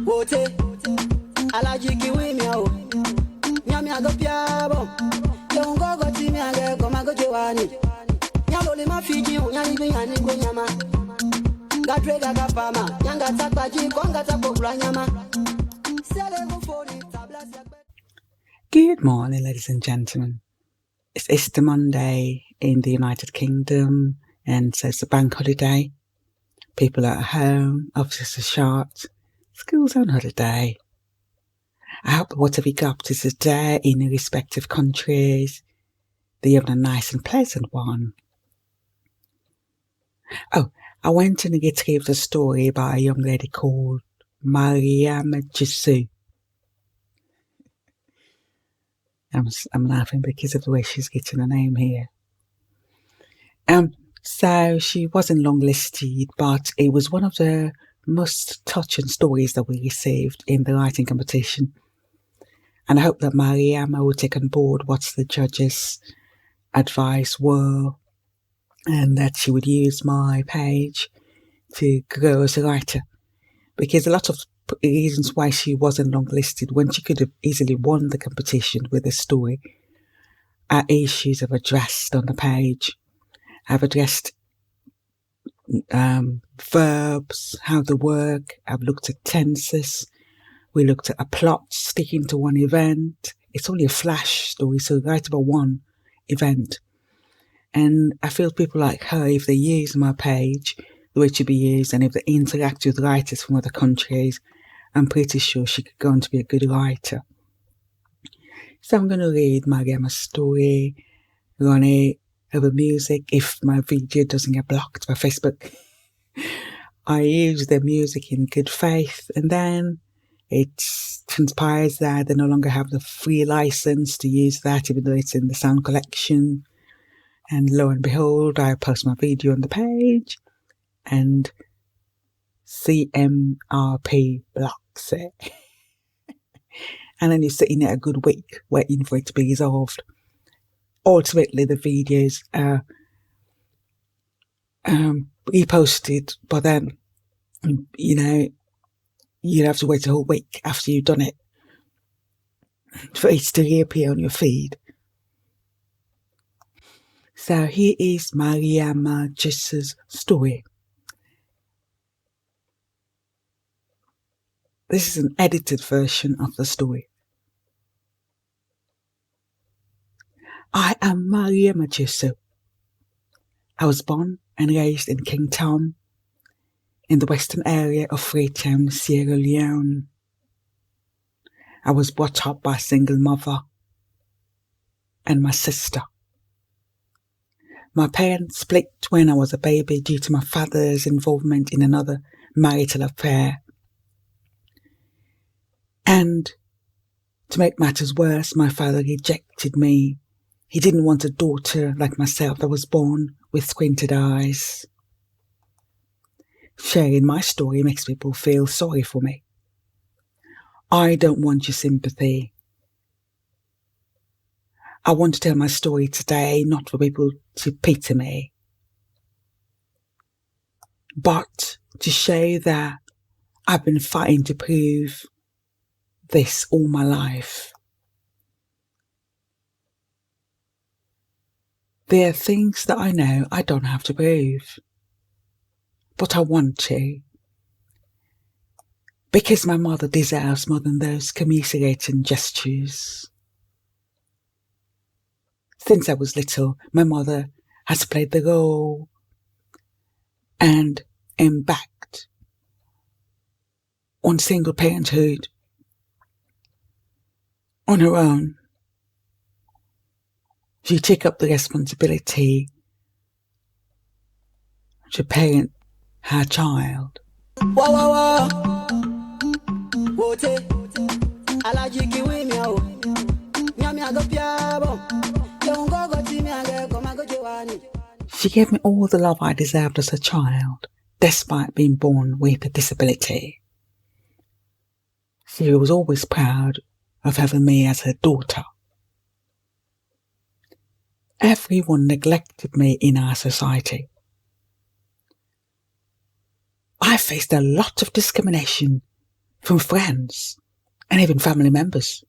Wote, alajiki wimyao. Nyami ago piabo. Yongo go timi age koma go jewani. Nyabole mafiji unyani binyani go nyama. Gadrega gapama. Nyanga takbaji konga takokula nyama. Sele go foni tabla siakbe. Good morning, ladies and gentlemen. It's Easter Monday in the United Kingdom, and so it's a bank holiday. People are at home, offices are shut, school's on holiday. I hope whatever you got up to today in your respective countries, that you're having a nice and pleasant one. Oh, I went and retrieved a story by a young lady called Mariama Jusu. I'm laughing because of the way she's getting her name here. So she wasn't long listed, but it was one of the most touching stories that we received in the writing competition. And I hope that Mariama will take on board what the judges' advice were, and that she would use my page to grow as a writer. Because a lot of reasons why she wasn't long listed, when she could have easily won the competition with a story, are issues I've addressed on the page. I've addressed verbs, how they work. I've looked at tenses. We looked at a plot sticking to one event. It's only a flash story, so write about one event. And I feel people like her, if they use my page the way it should be used, and if they interact with writers from other countries, I'm pretty sure she could go on to be a good writer. So I'm going to read Mariama's story, run it over music if my video doesn't get blocked by Facebook. I use the music in good faith, and then it transpires that they no longer have the free license to use that, even though it's in the sound collection. And lo and behold, I post my video on the page, and CMRP blocks it. And then you're sitting there a good week waiting for it to be resolved. Ultimately, the videos are reposted, but then, you'd have to wait a whole week after you've done it for it to reappear on your feed. So here is Mariama Jusu's story. This is an edited version of the story. I am Mariama Jusu. I was born and raised in King Tom, in the western area of Freetown, Sierra Leone. I was brought up by a single mother and my sister. My parents split when I was a baby due to my father's involvement in another marital affair. And to make matters worse, my father rejected me. He didn't want a daughter like myself that was born with squinted eyes. Sharing my story makes people feel sorry for me. I don't want your sympathy. I want to tell my story today, not for people to pity me, but to show that I've been fighting to prove this all my life. There are things that I know I don't have to prove, but I want to, because my mother deserves more than those commiserating gestures. Since I was little, my mother has played the role and embarked on single parenthood on her own. She took up the responsibility to parent her child. She gave me all the love I deserved as a child, despite being born with a disability. She was always proud of having me as her daughter. Everyone neglected me in our society. I faced a lot of discrimination from friends, and even family members.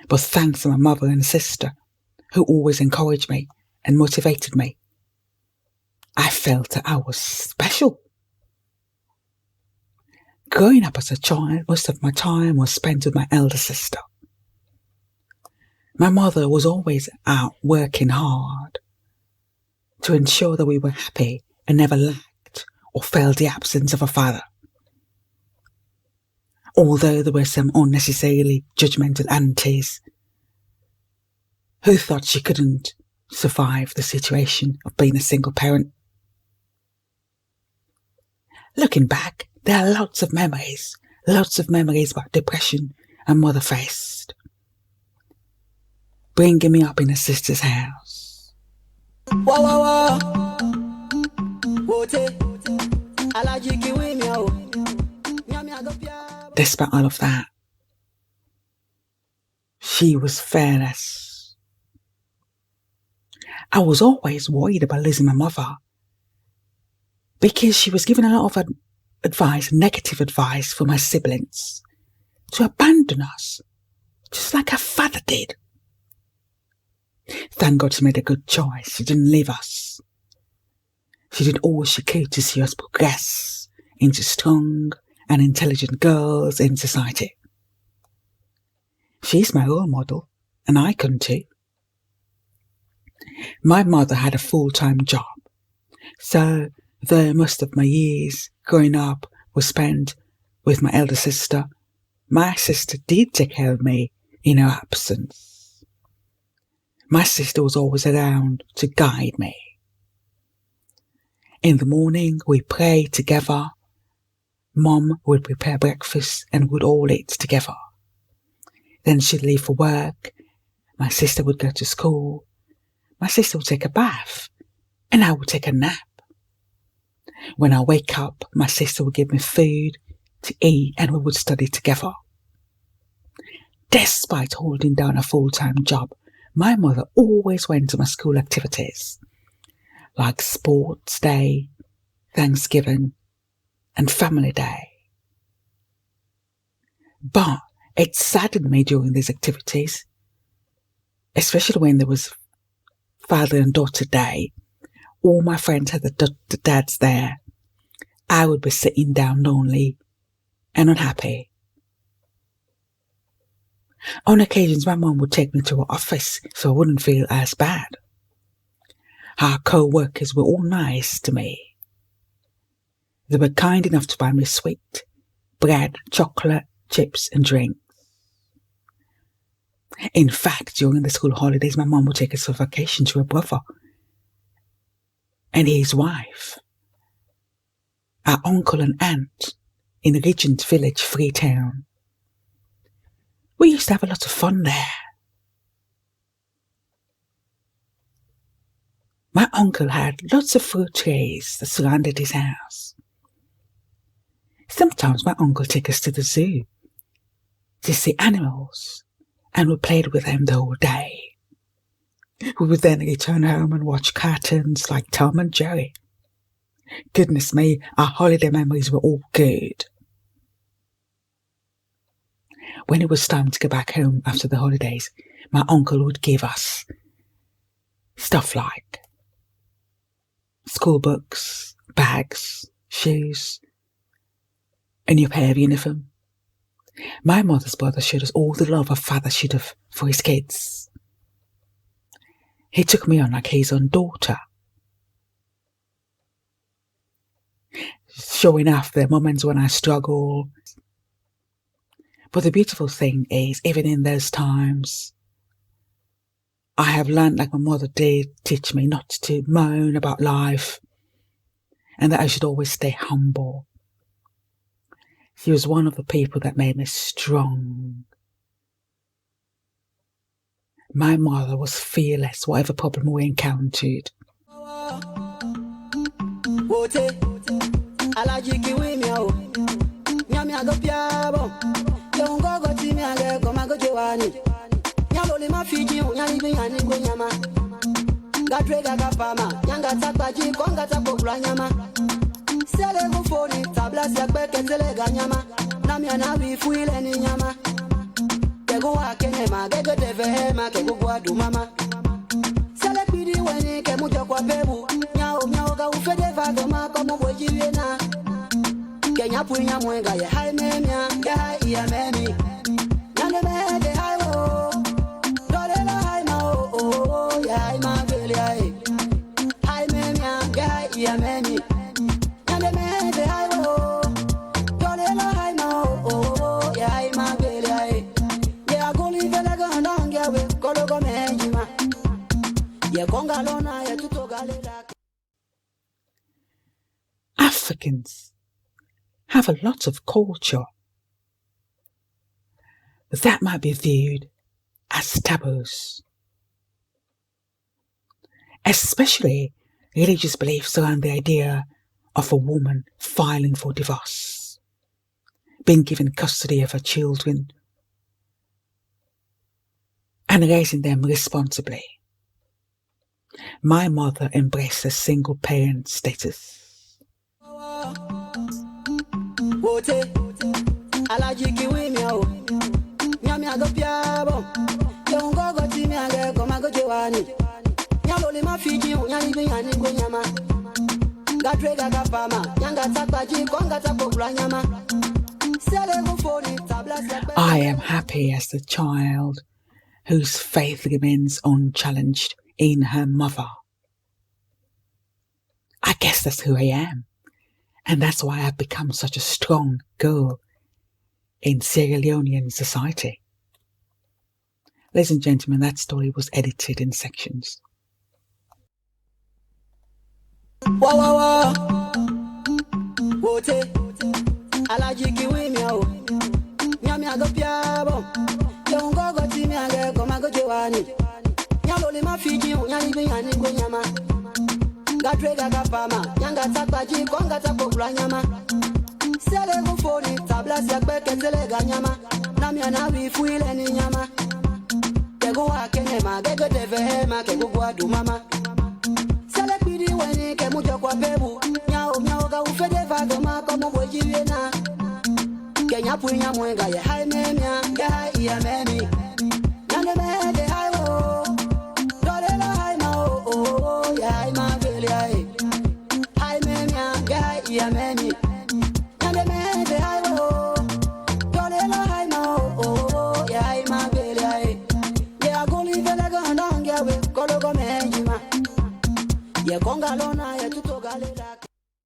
But thanks to my mother and sister, who always encouraged me and motivated me, I felt that I was special. Growing up as a child, most of my time was spent with my elder sister. My mother was always out working hard to ensure that we were happy and never lacked or felt the absence of a father. Although there were some unnecessarily judgmental aunties who thought she couldn't survive the situation of being a single parent. Looking back, there are lots of memories about depression and mother faced, bringing me up in a sister's house. Despite all of that, she was fearless. I was always worried about losing my mother because she was given a lot of advice, negative advice from my siblings to abandon us, just like her father did. Thank God she made a good choice. She didn't leave us. She did all she could to see us progress into strong and intelligent girls in society. She's my role model, and I can too. My mother had a full-time job, so though most of my years growing up was spent with my elder sister, my sister did take care of me in her absence. My sister was always around to guide me. In the morning, we prayed together. Mum would prepare breakfast and we'd all eat together. Then she'd leave for work. My sister would go to school. My sister would take a bath and I would take a nap. When I wake up, my sister would give me food to eat and we would study together. Despite holding down a full-time job, my mother always went to my school activities, like sports day, Thanksgiving, and family day. But it saddened me during these activities, especially when there was father and daughter day. All my friends had the dads there. I would be sitting down lonely and unhappy. On occasions, my mum would take me to her office so I wouldn't feel as bad. Her co-workers were all nice to me. They were kind enough to buy me sweet, bread, chocolate, chips and drinks. In fact, during the school holidays, my mum would take us for vacation to her brother and his wife, our uncle and aunt in Regent Village, Freetown. We used to have a lot of fun there. My uncle had lots of fruit trees that surrounded his house. Sometimes my uncle would take us to the zoo to see animals and we played with them the whole day. We would then return home and watch cartoons like Tom and Jerry. Goodness me, our holiday memories were all good. When it was time to go back home after the holidays, my uncle would give us stuff like school books, bags, shoes, a new pair of uniform. My mother's brother showed us all the love a father should have for his kids. He took me on like his own daughter, showing off the moments when I struggle. But the beautiful thing is, even in those times, I have learned, like my mother did, teach me not to moan about life and that I should always stay humble. She was one of the people that made me strong. My mother was fearless, whatever problem we encountered. Sele go for it, tablas ya kweke tele ganyama. Nami anawi fuile ni nyama. Kego wa kenema, gego deve ma kego guadu mama. Sele pidi weni ke mujo kwa bebu. Nyao ga ufede vagoma komo bojiwe na. Kenya punya mwenga ya hai memia, ya hai ya memi. Nane me de hai wo. Dole la hai ma o, ya hai ma veli hai. Hai memia, ya hai ya memi. Nane me de hai wo. Dole la hai ma o, ya hai ma veli hai. Ya goli vela ga ndanga we, kolo go menjima. Ya konga lona ya tuto galela. Africans have a lot of culture, but that might be viewed as taboos, especially religious beliefs around the idea of a woman filing for divorce, being given custody of her children, and raising them responsibly. My mother embraced a single parent status. Wote alajiki wimi o nyami agopiabo yongo go timi age ko mago jewani nyalo le mafiji nyali bi yani go nyama gadrega gapama nyanga takwaji konga takokula nyama sele go fori tabla. I am happy as the child whose faith remains unchallenged in her mother. I guess that's who I am. And that's why I've become such a strong girl in Sierra Leonean society. Ladies and gentlemen, that story was edited in sections. Wa wa wa. Wote alajiki wimi o nyami agopiabo yongo go timi age ko mago jewani nyalo le mafiji nyali bi yani go nyama gadrega gapama nyanga takwaji konga takokula nyama sele go fori tablas ya kweke tele ganyama nami anawi fuile ni nyama kego wa kenema gego deve ma kego guadu mama sele pidi weni ke mujo kwa bebu nyao ga ufede vagoma komo bojiwe na Kenya punya mwenga ya hai memia ya hai ya memi nane me de hai wo dole la hai ma o ya hai ma veli hai hai memia ya hai ya memi nane me de hai wo dole la hai ma o ya hai ma veli hai ya goli vela ga ndanga we kolo go menjima ya konga lona ya